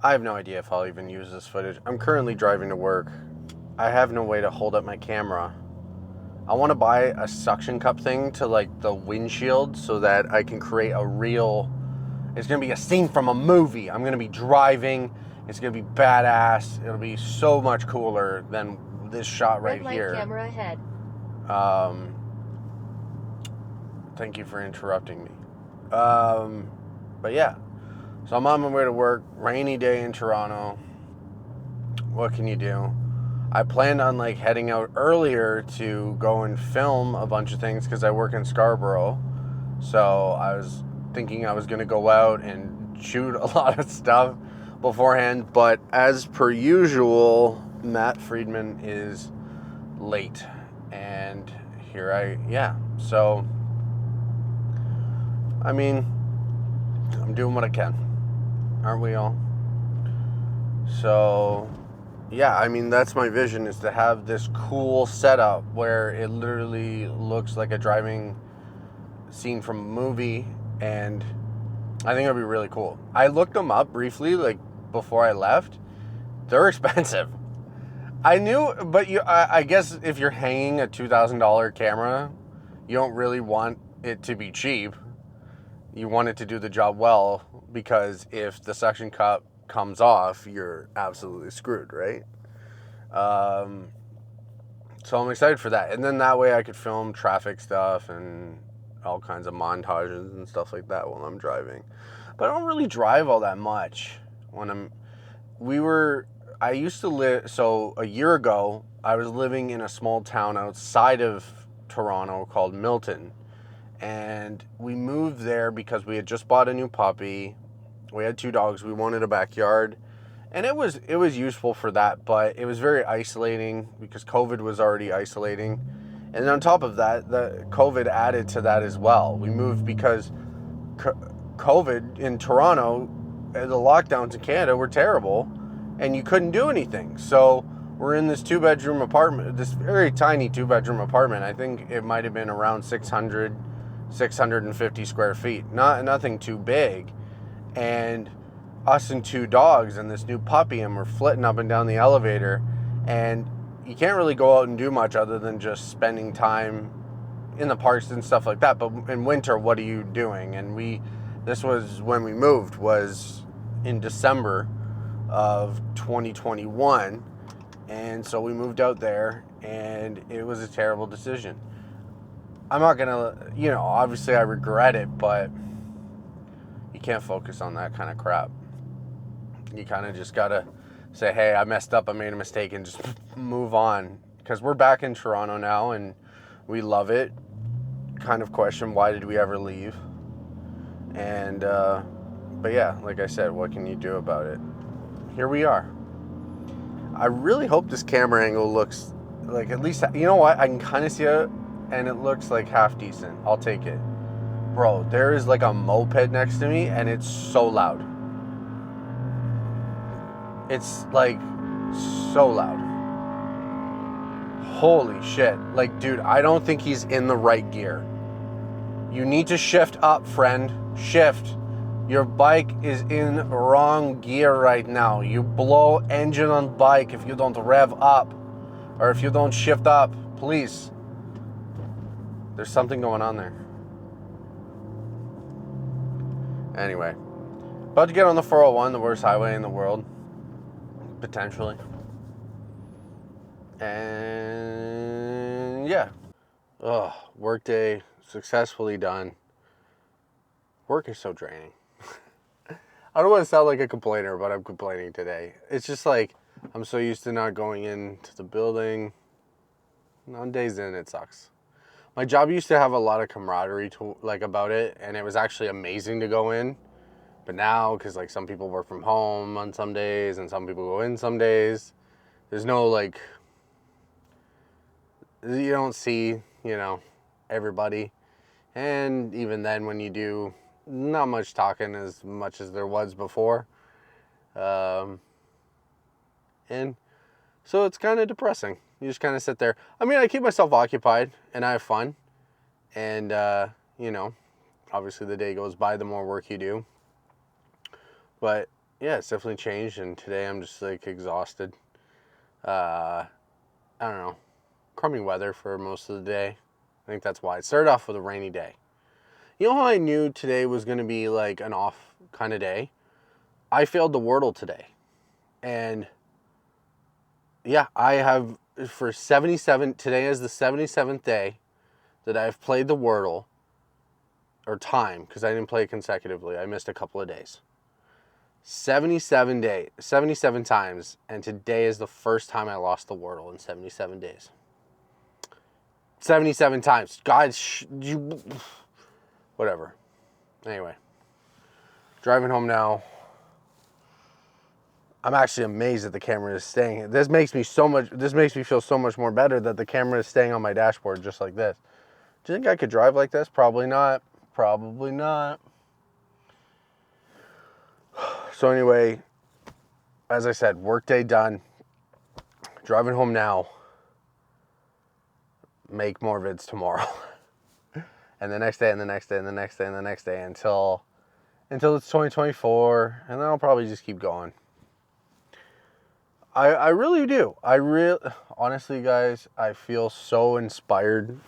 I have no idea if I'll even use this footage. I'm currently driving to work. I have no way to hold up my camera. I want to buy a suction cup thing to like the windshield so that I can create a real... It's going to be a scene from a movie. I'm going to be driving. It's going to be badass. It'll be so much cooler than this shot right Red light here. camera ahead. Thank you for interrupting me. But yeah. So I'm on my way to work. Rainy day in Toronto. What can you do? I planned on like heading out earlier to go and film a bunch of things because I work in Scarborough. So I was thinking I was going to go out and shoot a lot of stuff beforehand. But as per usual, Matt Friedman is late. And So, I mean, I'm doing what I can. Aren't we all? So, yeah, I mean, that's my vision, is to have this cool setup where it literally looks like a driving scene from a movie, and I think it'll be really cool. I looked them up briefly, like, before I left. They're expensive. I knew, but I guess if you're hanging a $2,000 camera, you don't really want it to be cheap. You want it to do the job well, because if the suction cup comes off, you're absolutely screwed, right? So I'm excited for that. And then that way I could film traffic stuff and all kinds of montages and stuff like that while I'm driving. But I don't really drive all that much when I used to live, so a year ago, I was living in a small town outside of Toronto called Milton. And we moved there because we had just bought a new puppy. We had 2 dogs. We wanted a backyard. And it was useful for that, but it was very isolating because COVID was already isolating. And on top of that, the COVID added to that as well. We moved because COVID in Toronto, the lockdowns in Canada were terrible, and you couldn't do anything. So we're in this 2-bedroom apartment, this very tiny 2-bedroom apartment. I think it might have been around 650 square feet. Nothing too big. And us and 2 dogs and this new puppy, and we're flitting up and down the elevator, and you can't really go out and do much other than just spending time in the parks and stuff like that. But in winter, what are you doing? And this was when we moved, was in December of 2021. And so we moved out there, and it was a terrible decision. I'm not gonna, obviously I regret it, but you can't focus on that kind of crap. You kind of just gotta say, hey, I messed up, I made a mistake, and just move on. Because we're back in Toronto now, and we love it. Kind of question, why did we ever leave? And, but yeah, like I said, what can you do about it? Here we are. I really hope this camera angle looks like, at least, you know what? I can kind of see it, and it looks like half decent. I'll take it. Bro, there is like a moped next to me, and it's so loud. It's like so loud. Holy shit. Like, dude, I don't think he's in the right gear. You need to shift up, friend. Shift. Your bike is in wrong gear right now. You blow engine on bike if you don't rev up, or if you don't shift up, please. There's something going on there. Anyway, about to get on the 401, the worst highway in the world. Potentially. And yeah. Work day successfully done. Work is so draining. I don't want to sound like a complainer, but I'm complaining today. It's just like, I'm so used to not going into the building. On days in, it sucks. My job used to have a lot of camaraderie about it, and it was actually amazing to go in. But now, because like some people work from home on some days and some people go in some days, there's no like, you don't see, everybody. And even then when you do, not much talking as much as there was before. And so it's kind of depressing. You just kind of sit there. I mean, I keep myself occupied and I have fun. And, obviously the day goes by, the more work you do. But yeah, it's definitely changed, and today I'm just like exhausted. I don't know, crummy weather for most of the day. I think that's why. It started off with a rainy day. You know how I knew today was going to be like an off kind of day? I failed the Wordle today. And yeah, I have for 77, today is the 77th day that I've played the Wordle, or time, because I didn't play it consecutively. I missed a couple of days. 77 times, and today is the first time I lost the Wordle in 77 days. 77 times. God, whatever. Anyway, driving home now. I'm actually amazed that the camera is staying. This makes me feel so much more better that the camera is staying on my dashboard just like this. Do you think I could drive like this? Probably not. Probably not. So anyway, as I said, workday done. Driving home now. Make more vids tomorrow. And the next day, and the next day, and the next day, and the next day until it's 2024, and then I'll probably just keep going. I really do. Honestly, guys, I feel so inspired.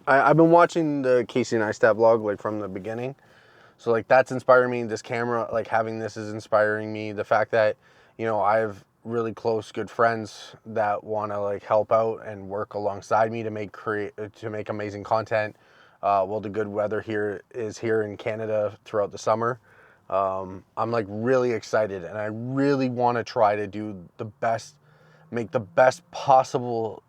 I've been watching the Casey Neistat vlog like from the beginning. So like that's inspiring me. This camera, like having this is inspiring me. The fact that, you know, I have really close, good friends that want to like help out and work alongside me to make amazing content. Well, the good weather here in Canada throughout the summer. I'm like really excited, and I really want to try to do make the best possible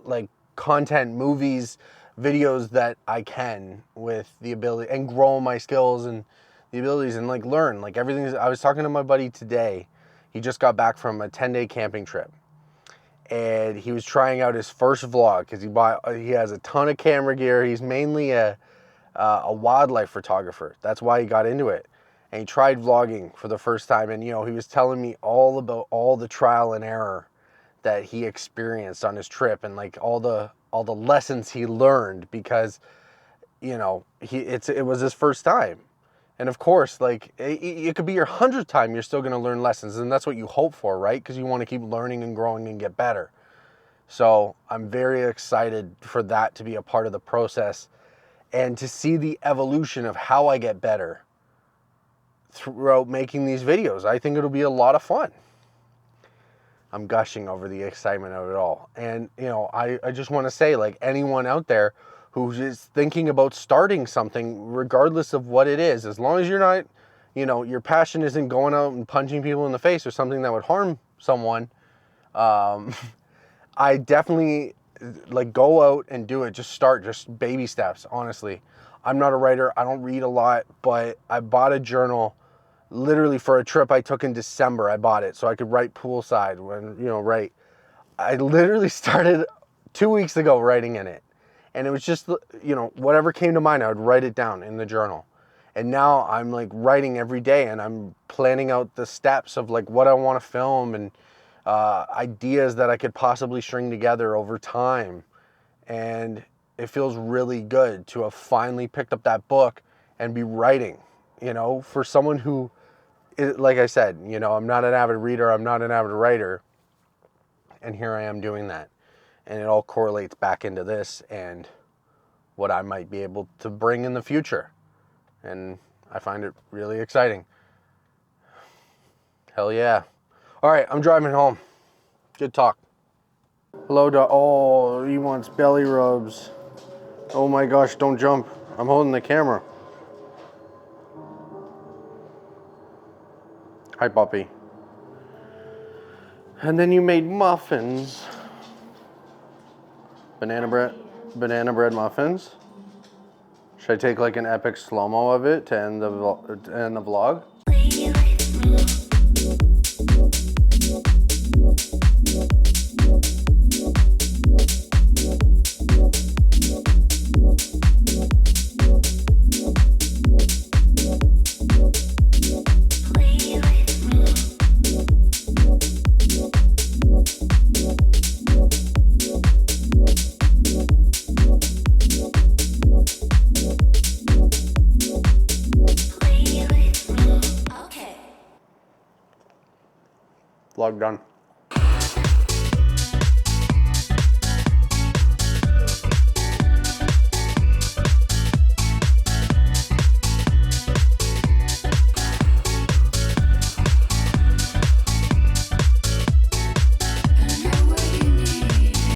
like content, movies, videos that I can with the ability, and grow my skills and the abilities, and like learn like everything. I was talking to my buddy today. He just got back from a 10-day camping trip, and he was trying out his first vlog because he has a ton of camera gear. He's mainly a wildlife photographer. That's why he got into it. And he tried vlogging for the first time, and you know, he was telling me all about all the trial and error that he experienced on his trip, and like all the lessons he learned, because you know, it was his first time. And of course, like it could be your 100th time, you're still going to learn lessons, and that's what you hope for, right? Because you want to keep learning and growing and get better. So I'm very excited for that to be a part of the process, and to see the evolution of how I get better throughout making these videos. I think it'll be a lot of fun. I'm gushing over the excitement of it all. And, you know, I just want to say, like, anyone out there who's just thinking about starting something, regardless of what it is, as long as you're not, you know, your passion isn't going out and punching people in the face or something that would harm someone, I definitely, like, go out and do it. Just start, just baby steps, honestly. I'm not a writer. I don't read a lot, but I bought a journal literally for a trip I took in December. I bought it so I could write poolside when, you know, write. I literally started 2 weeks ago writing in it. And it was just, you know, whatever came to mind, I would write it down in the journal. And now I'm like writing every day, and I'm planning out the steps of like what I want to film, and ideas that I could possibly string together over time. And it feels really good to have finally picked up that book and be writing, you know, for someone who, like I said, you know, I'm not an avid reader, I'm not an avid writer, and here I am doing that. And it all correlates back into this and what I might be able to bring in the future. And I find it really exciting. Hell yeah. All right, I'm driving home. Good talk. Hello, oh, he wants belly rubs. Oh my gosh, don't jump. I'm holding the camera. Hi, puppy. And then you made muffins. Banana bread muffins. Should I take like an epic slow-mo of it to end the vlog? Vlog done.